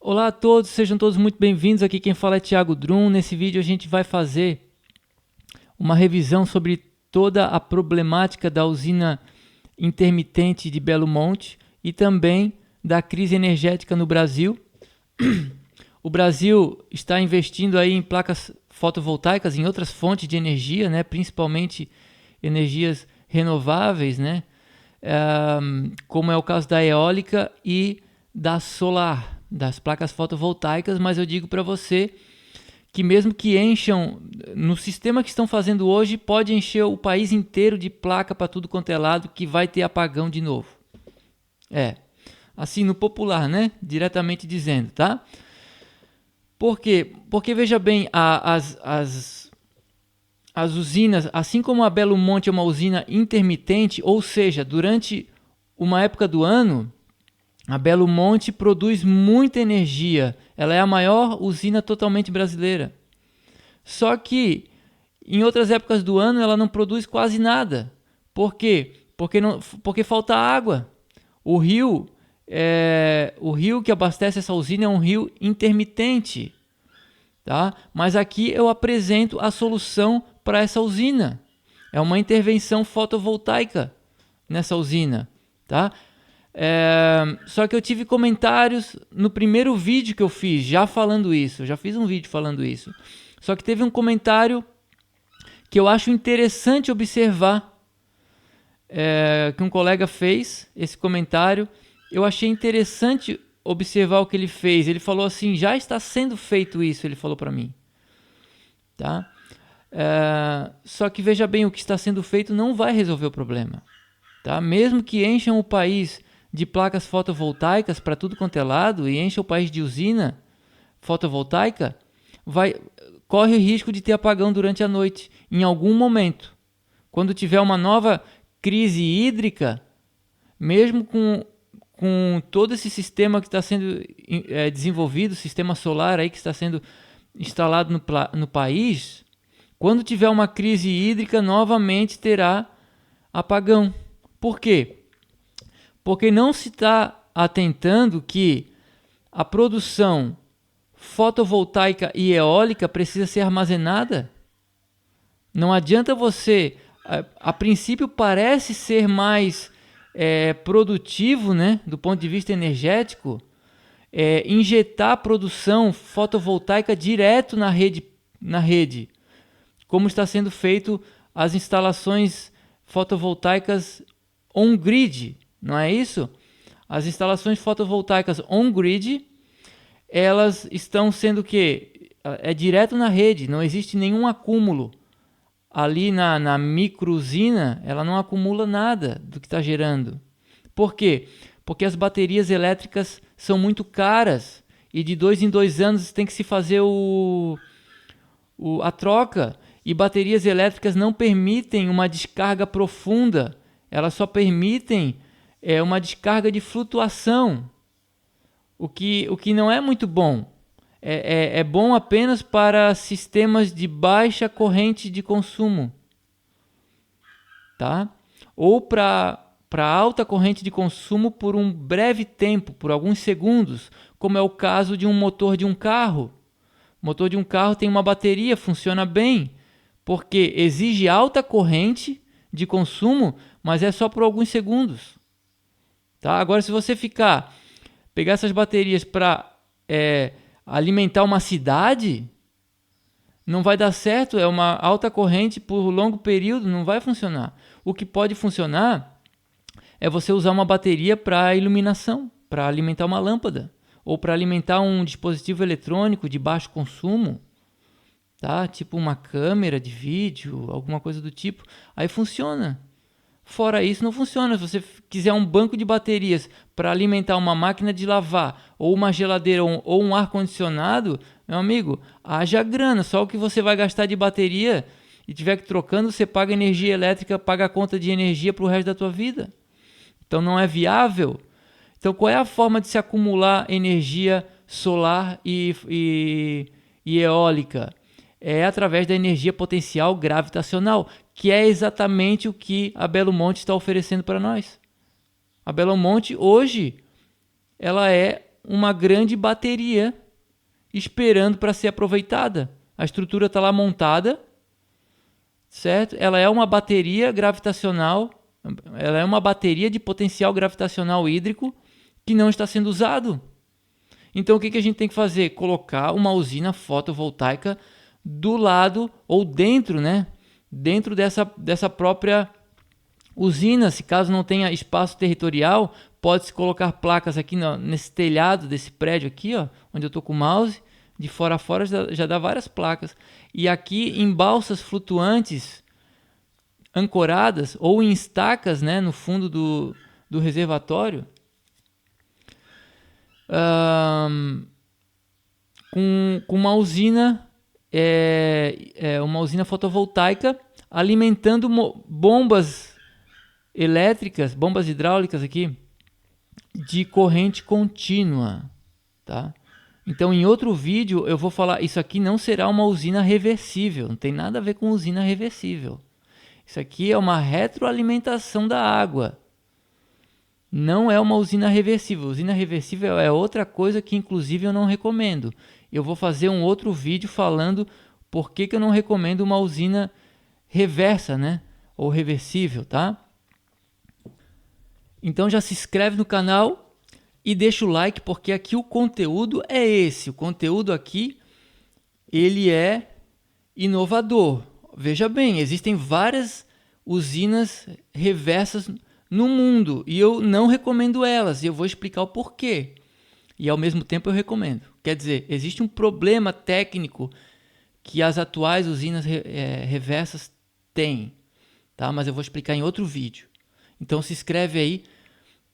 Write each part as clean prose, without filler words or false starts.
Olá a todos, sejam todos muito bem-vindos. Aqui quem fala é Thiago Drum. Nesse vídeo a gente vai fazer uma revisão sobre toda a problemática da usina intermitente de Belo Monte e também da crise energética no Brasil. O Brasil está investindo aí em placas fotovoltaicas, em outras fontes de energia, né? Principalmente energias renováveis, né? Como é o caso da eólica e da solar, das placas fotovoltaicas, mas eu digo para você que mesmo que encham, no sistema que estão fazendo hoje, pode encher o país inteiro de placa para tudo quanto é lado, que vai ter apagão de novo. Assim no popular, né? Diretamente dizendo, tá? Por quê? Porque veja bem, as usinas, assim como a Belo Monte é uma usina intermitente, ou seja, durante uma época do ano, a Belo Monte produz muita energia. Ela é a maior usina totalmente brasileira. Só que em outras épocas do ano ela não produz quase nada. Por quê? Porque falta água. O rio que abastece essa usina é um rio intermitente. Tá? Mas aqui eu apresento a solução para essa usina. É uma intervenção fotovoltaica nessa usina. Tá? Só que eu tive comentários no primeiro vídeo que eu fiz, já falando isso. Eu já fiz um vídeo falando isso. Só que teve um comentário que eu acho interessante observar, que um colega fez esse comentário. Eu achei interessante observar o que ele fez. Ele falou assim: já está sendo feito isso, ele falou para mim. Tá? Só que veja bem, o que está sendo feito não vai resolver o problema. Tá? Mesmo que encham o país de placas fotovoltaicas para tudo quanto é lado e encha o país de usina fotovoltaica, corre o risco de ter apagão durante a noite, em algum momento. Quando tiver uma nova crise hídrica, mesmo com todo esse sistema que está sendo desenvolvido, sistema solar aí que está sendo instalado no país, quando tiver uma crise hídrica, novamente terá apagão. Por quê? Porque não se está atentando que a produção fotovoltaica e eólica precisa ser armazenada. Não adianta você, a princípio parece ser mais produtivo, né, do ponto de vista energético, injetar a produção fotovoltaica direto na rede, como está sendo feito as instalações fotovoltaicas on-grid, não é isso? As instalações fotovoltaicas on-grid, elas estão sendo o quê? É direto na rede, não existe nenhum acúmulo. Ali na micro-usina, ela não acumula nada do que está gerando. Por quê? Porque as baterias elétricas são muito caras e de 2 em 2 anos tem que se fazer a troca. E baterias elétricas não permitem uma descarga profunda, elas só permitem uma descarga de flutuação, o que não é muito bom. É bom apenas para sistemas de baixa corrente de consumo, tá? Ou para alta corrente de consumo por um breve tempo, por alguns segundos, como é o caso de um motor de um carro. O motor de um carro tem uma bateria, funciona bem, porque exige alta corrente de consumo, mas é só por alguns segundos. Tá? Agora, se você pegar essas baterias para alimentar uma cidade, não vai dar certo, é uma alta corrente por longo período, não vai funcionar. O que pode funcionar é você usar uma bateria para iluminação, para alimentar uma lâmpada, ou para alimentar um dispositivo eletrônico de baixo consumo, tá? Tipo uma câmera de vídeo, alguma coisa do tipo. Aí funciona. Fora isso, não funciona. Se você quiser um banco de baterias para alimentar uma máquina de lavar, ou uma geladeira, ou um ar-condicionado, meu amigo, haja grana. Só o que você vai gastar de bateria e tiver que trocando, você paga energia elétrica, paga a conta de energia para o resto da tua vida. Então não é viável. Então qual é a forma de se acumular energia solar e eólica? É através da energia potencial gravitacional, que é exatamente o que a Belo Monte está oferecendo para nós. A Belo Monte hoje ela é uma grande bateria esperando para ser aproveitada. A estrutura está lá montada, certo? Ela é uma bateria gravitacional, ela é uma bateria de potencial gravitacional hídrico que não está sendo usado. Então o que a gente tem que fazer? Colocar uma usina fotovoltaica do lado ou dentro, né? Dentro dessa própria usina. Se caso não tenha espaço territorial, pode-se colocar placas aqui nesse telhado desse prédio aqui, ó, onde eu estou com o mouse. De fora a fora já dá várias placas. E aqui em balsas flutuantes ancoradas ou em estacas, né, no fundo do reservatório, com uma usina, uma usina fotovoltaica alimentando bombas elétricas, bombas hidráulicas aqui, de corrente contínua, tá? Então, em outro vídeo, eu vou falar, isso aqui não será uma usina reversível, não tem nada a ver com usina reversível. Isso aqui é uma retroalimentação da água. Não é uma usina reversível. Usina reversível é outra coisa que, inclusive, eu não recomendo. Eu vou fazer um outro vídeo falando por que eu não recomendo uma usina reversa, né? Ou reversível, tá? Então já se inscreve no canal e deixa o like, porque aqui o conteúdo é esse. O conteúdo aqui, ele é inovador. Veja bem, existem várias usinas reversas no mundo e eu não recomendo elas. E eu vou explicar o porquê. E ao mesmo tempo eu recomendo. Quer dizer, existe um problema técnico que as atuais usinas reversas têm, tá? Mas eu vou explicar em outro vídeo. Então se inscreve aí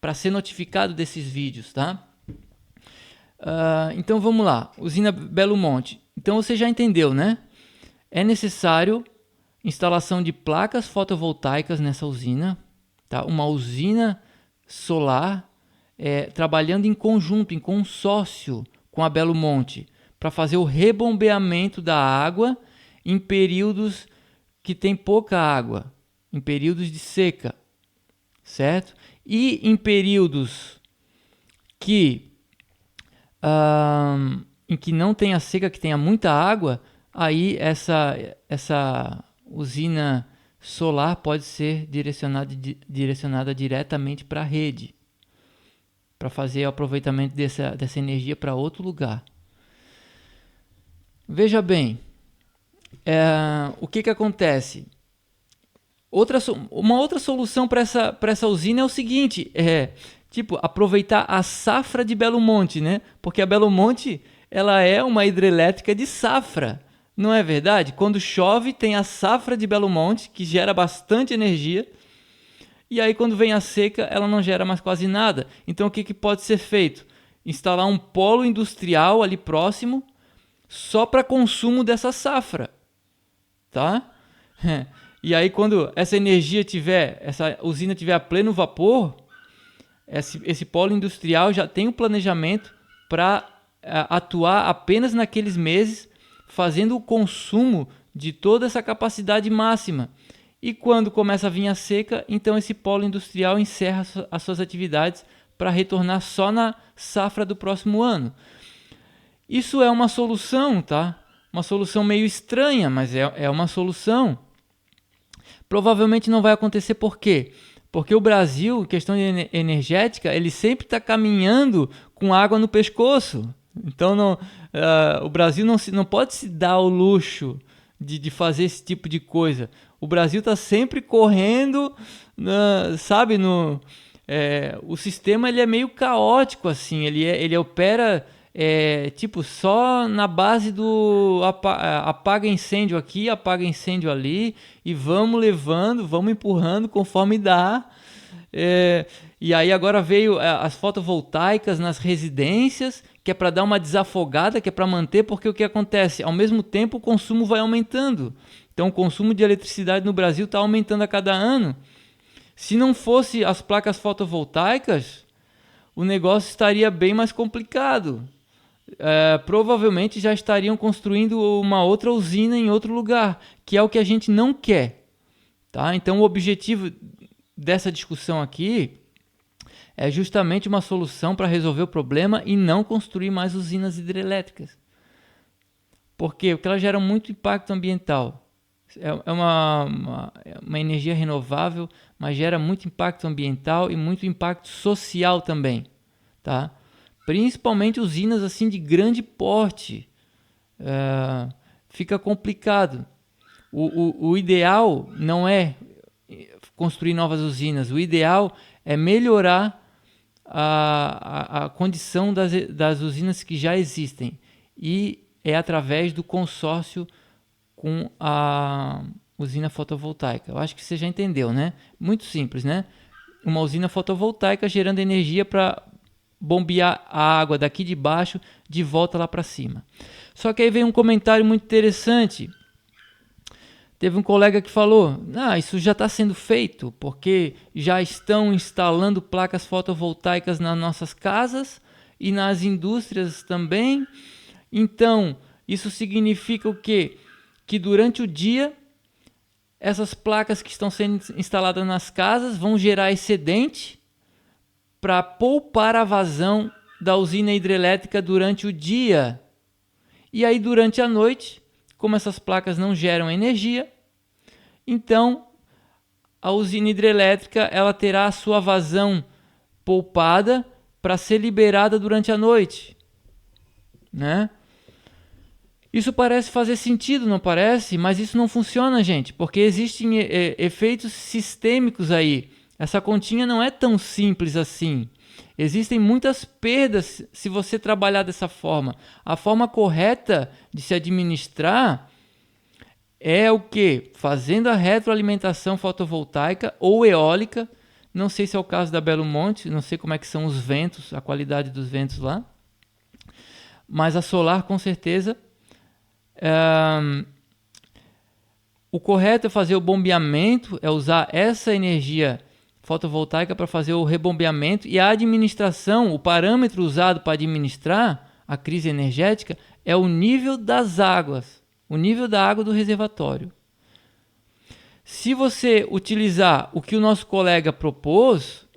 para ser notificado desses vídeos, tá? Então vamos lá, usina Belo Monte. Então você já entendeu, né? É necessário instalação de placas fotovoltaicas nessa usina, tá? Uma usina solar trabalhando em conjunto, em consórcio com a Belo Monte, para fazer o rebombeamento da água em períodos que tem pouca água, em períodos de seca, certo? E em períodos em que não tenha seca, que tenha muita água, aí essa usina solar pode ser direcionada diretamente para a rede, para fazer o aproveitamento dessa energia para outro lugar. Veja bem, o que acontece? Uma outra solução para essa usina é o seguinte, aproveitar a safra de Belo Monte, né? Porque a Belo Monte, ela é uma hidrelétrica de safra, não é verdade? Quando chove, tem a safra de Belo Monte, que gera bastante energia, e aí quando vem a seca, ela não gera mais quase nada. Então o que pode ser feito? Instalar um polo industrial ali próximo, só para consumo dessa safra, tá? E aí quando essa usina tiver a pleno vapor, esse polo industrial já tem um planejamento para atuar apenas naqueles meses, fazendo o consumo de toda essa capacidade máxima. E quando começa a vir a seca, então esse polo industrial encerra as suas atividades para retornar só na safra do próximo ano. Isso é uma solução, tá? Uma solução meio estranha, mas é uma solução. Provavelmente não vai acontecer por quê? Porque o Brasil, questão energética, ele sempre está caminhando com água no pescoço. Então o Brasil não pode se dar ao luxo de fazer esse tipo de coisa. O Brasil está sempre correndo, sabe? O sistema ele é meio caótico, assim. Ele opera só na base do apaga incêndio aqui, apaga incêndio ali, e vamos levando, vamos empurrando conforme dá. E aí agora veio as fotovoltaicas nas residências, que é para dar uma desafogada, que é para manter, porque o que acontece? Ao mesmo tempo o consumo vai aumentando. Então o consumo de eletricidade no Brasil está aumentando a cada ano. Se não fosse as placas fotovoltaicas, o negócio estaria bem mais complicado. Provavelmente já estariam construindo uma outra usina em outro lugar, que é o que a gente não quer, tá? Então o objetivo dessa discussão aqui É justamente uma solução para resolver o problema e não construir mais usinas hidrelétricas. Por quê? Porque elas geram muito impacto ambiental. É uma energia renovável, mas gera muito impacto ambiental e muito impacto social também, tá? Principalmente usinas assim de grande porte. Fica complicado. O ideal não é construir novas usinas. O ideal é melhorar a condição das usinas que já existem. E é através do consórcio com a usina fotovoltaica. Eu acho que você já entendeu, né? Muito simples, né? Uma usina fotovoltaica gerando energia para bombear a água daqui de baixo de volta lá para cima. Só que aí vem um comentário muito interessante. Teve um colega que falou, isso já está sendo feito, porque já estão instalando placas fotovoltaicas nas nossas casas e nas indústrias também. Então, isso significa o quê? Que durante o dia, essas placas que estão sendo instaladas nas casas vão gerar excedente para poupar a vazão da usina hidrelétrica durante o dia. E aí, durante a noite, como essas placas não geram energia, então a usina hidrelétrica ela terá a sua vazão poupada para ser liberada durante a noite, né? Isso parece fazer sentido, não parece? Mas isso não funciona, gente, porque existem efeitos sistêmicos aí. Essa continha não é tão simples assim. Existem muitas perdas se você trabalhar dessa forma. A forma correta de se administrar é o quê? Fazendo a retroalimentação fotovoltaica ou eólica. Não sei se é o caso da Belo Monte, não sei como é que são os ventos, a qualidade dos ventos lá. Mas a solar, com certeza. O correto é fazer o bombeamento, é usar essa energia fotovoltaica para fazer o rebombeamento, e a administração, o parâmetro usado para administrar a crise energética é o nível das águas, o nível da água do reservatório. Se você utilizar o que o nosso colega propôs,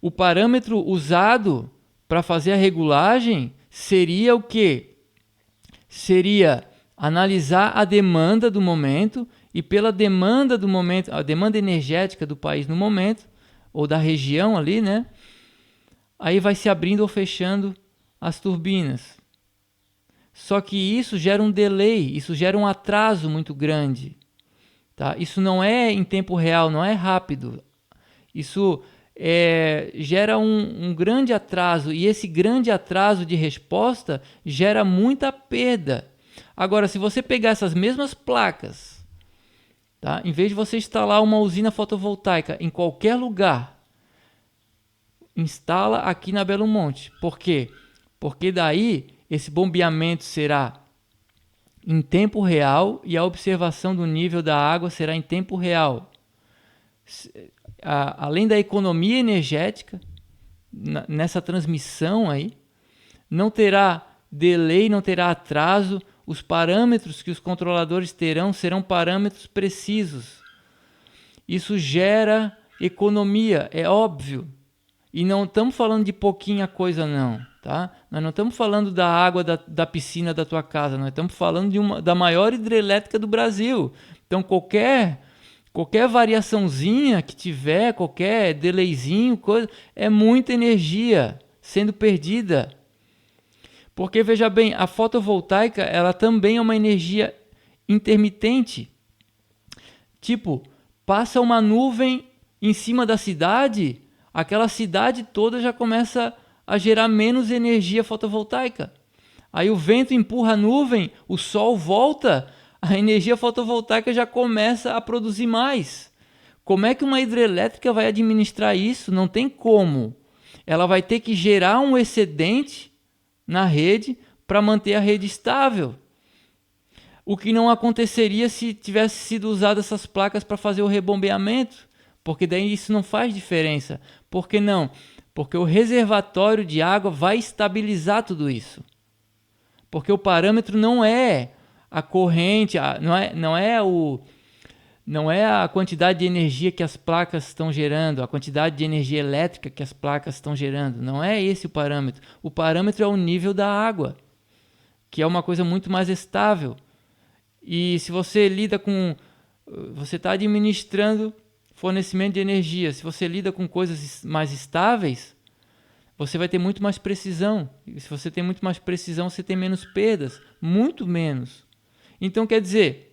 o parâmetro usado para fazer a regulagem seria o quê? Seria analisar a demanda do momento e pela demanda do momento, a demanda energética do país no momento, ou da região ali, né? Aí vai se abrindo ou fechando as turbinas. Só que isso gera um delay, isso gera um atraso muito grande. Tá? Isso não é em tempo real, não é rápido. Isso gera um grande atraso, e esse grande atraso de resposta gera muita perda. Agora, se você pegar essas mesmas placas, tá? Em vez de você instalar uma usina fotovoltaica em qualquer lugar, instala aqui na Belo Monte. Por quê? Porque daí esse bombeamento será em tempo real e a observação do nível da água será em tempo real. Além da economia energética, nessa transmissão aí, não terá delay, não terá atraso, os parâmetros que os controladores terão serão parâmetros precisos. Isso gera economia, é óbvio. E não estamos falando de pouquinha coisa não, tá? Nós não estamos falando da água da piscina da tua casa, nós estamos falando da maior hidrelétrica do Brasil. Então qualquer variaçãozinha que tiver, qualquer delayzinho, coisa, é muita energia sendo perdida. Porque, veja bem, a fotovoltaica ela também é uma energia intermitente. Tipo, passa uma nuvem em cima da cidade, aquela cidade toda já começa a gerar menos energia fotovoltaica. Aí o vento empurra a nuvem, o sol volta, a energia fotovoltaica já começa a produzir mais. Como é que uma hidrelétrica vai administrar isso? Não tem como. Ela vai ter que gerar um excedente na rede para manter a rede estável. O que não aconteceria se tivesse sido usado essas placas para fazer o rebombeamento, porque daí isso não faz diferença. Por que não? Porque o reservatório de água vai estabilizar tudo isso. Porque o parâmetro não é a corrente, Não é a quantidade de energia que as placas estão gerando, a quantidade de energia elétrica que as placas estão gerando. Não é esse o parâmetro. O parâmetro é o nível da água, que é uma coisa muito mais estável. E se você lida com... Você está administrando fornecimento de energia. Se você lida com coisas mais estáveis, você vai ter muito mais precisão. E se você tem muito mais precisão, você tem menos perdas. Muito menos. Então, quer dizer...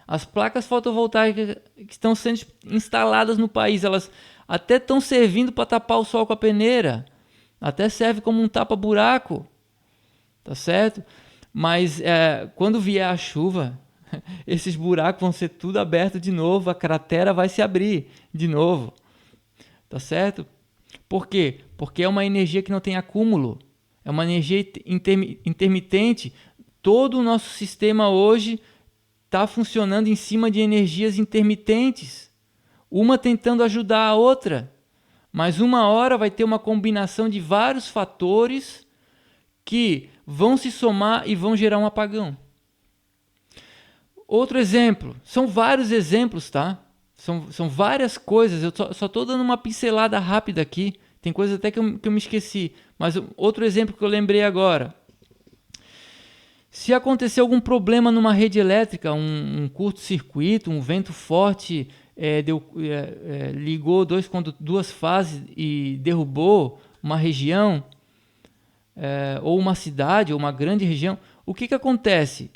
As placas fotovoltaicas que estão sendo instaladas no país, elas até estão servindo para tapar o sol com a peneira. Até serve como um tapa-buraco. Tá certo? Mas quando vier a chuva, esses buracos vão ser tudo aberto de novo. A cratera vai se abrir de novo. Tá certo? Por quê? Porque é uma energia que não tem acúmulo. É uma energia intermitente. Todo o nosso sistema hoje... está funcionando em cima de energias intermitentes, uma tentando ajudar a outra, mas uma hora vai ter uma combinação de vários fatores que vão se somar e vão gerar um apagão. Outro exemplo, são vários exemplos, tá? São várias coisas, eu só estou dando uma pincelada rápida aqui, tem coisa até que eu me esqueci, mas outro exemplo que eu lembrei agora. Se acontecer algum problema numa rede elétrica, um curto-circuito, um vento forte ligou duas fases e derrubou uma região, ou uma cidade, ou uma grande região, o que acontece?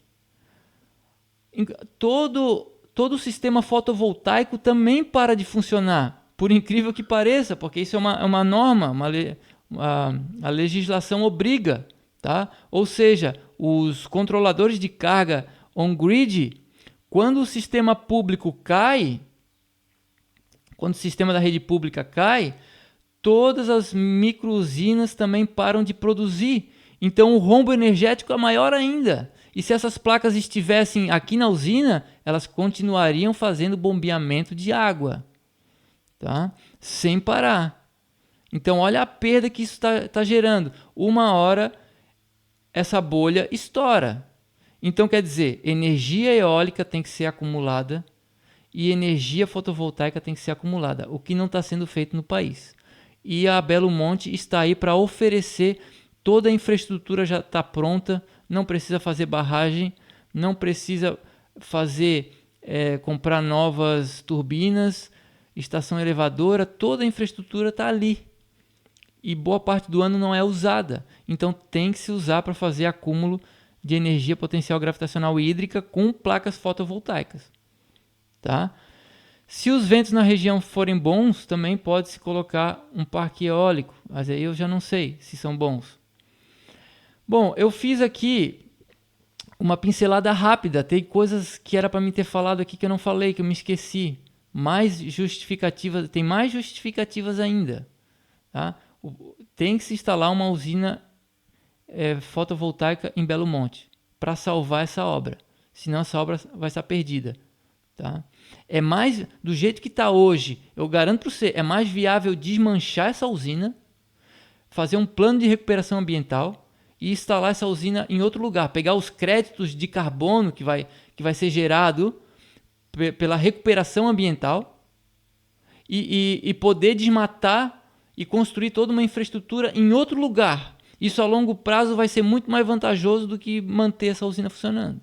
Todo o sistema fotovoltaico também para de funcionar, por incrível que pareça, porque isso é uma norma, a legislação obriga. Tá? Ou seja, os controladores de carga on-grid, quando o sistema público cai, quando o sistema da rede pública cai, todas as micro-usinas também param de produzir. Então o rombo energético é maior ainda. E se essas placas estivessem aqui na usina, elas continuariam fazendo bombeamento de água, tá? Sem parar. Então olha a perda que isso está gerando. Uma hora... essa bolha estoura. Então, quer dizer, energia eólica tem que ser acumulada e energia fotovoltaica tem que ser acumulada, o que não está sendo feito no país. E a Belo Monte está aí para oferecer, toda a infraestrutura já está pronta, não precisa fazer barragem, não precisa comprar novas turbinas, estação elevadora, toda a infraestrutura está ali. E boa parte do ano não é usada. Então tem que se usar para fazer acúmulo de energia potencial gravitacional hídrica com placas fotovoltaicas. Tá? Se os ventos na região forem bons, também pode-se colocar um parque eólico. Mas aí eu já não sei se são bons. Bom, eu fiz aqui uma pincelada rápida. Tem coisas que era para mim ter falado aqui que eu não falei, que eu me esqueci. Tem mais justificativas ainda. Tá? Tem que se instalar uma usina fotovoltaica em Belo Monte para salvar essa obra, senão essa obra vai estar perdida, tá? É mais, do jeito que está hoje, eu garanto para você, é mais viável desmanchar essa usina, fazer um plano de recuperação ambiental e instalar essa usina em outro lugar, pegar os créditos de carbono que vai ser gerado pela recuperação ambiental e poder desmatar e construir toda uma infraestrutura em outro lugar. Isso a longo prazo vai ser muito mais vantajoso do que manter essa usina funcionando.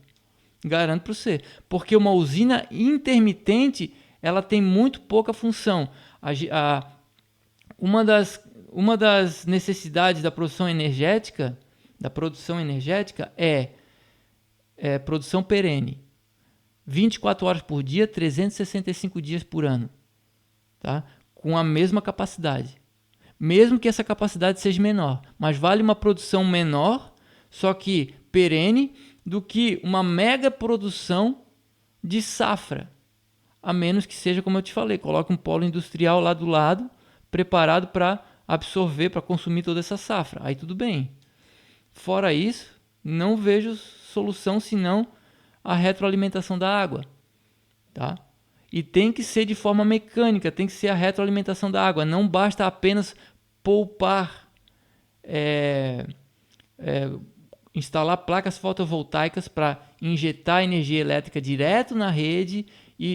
Garanto para você. Porque uma usina intermitente, ela tem muito pouca função. Uma das necessidades da produção energética é produção perene. 24 horas por dia, 365 dias por ano. Tá? Com a mesma capacidade. Mesmo que essa capacidade seja menor. Mas vale uma produção menor, só que perene, do que uma mega produção de safra. A menos que seja, como eu te falei, coloque um polo industrial lá do lado, preparado para absorver, para consumir toda essa safra. Aí tudo bem. Fora isso, não vejo solução senão a retroalimentação da água. Tá? E tem que ser de forma mecânica, tem que ser a retroalimentação da água. Não basta apenas poupar, instalar placas fotovoltaicas para injetar energia elétrica direto na rede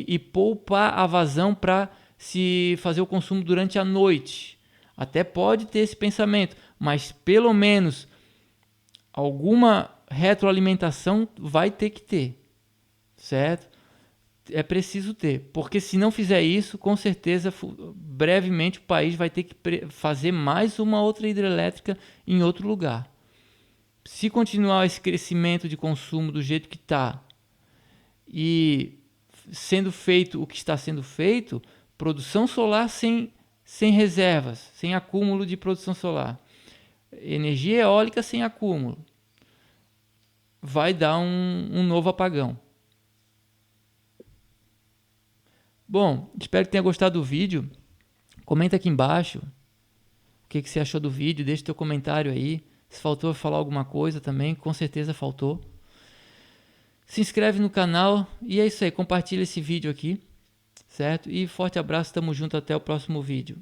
e poupar a vazão para se fazer o consumo durante a noite. Até pode ter esse pensamento, mas pelo menos alguma retroalimentação vai ter que ter, certo? É preciso ter, porque se não fizer isso, com certeza, brevemente o país vai ter que fazer mais uma outra hidrelétrica em outro lugar. Se continuar esse crescimento de consumo do jeito que está e sendo feito o que está sendo feito, produção solar sem reservas, sem acúmulo de produção solar, energia eólica sem acúmulo, vai dar um novo apagão. Bom, espero que tenha gostado do vídeo. Comenta aqui embaixo o que você achou do vídeo, deixa teu comentário aí. Se faltou falar alguma coisa também, com certeza faltou. Se inscreve no canal e é isso aí, compartilha esse vídeo aqui, certo? E forte abraço, tamo junto, até o próximo vídeo.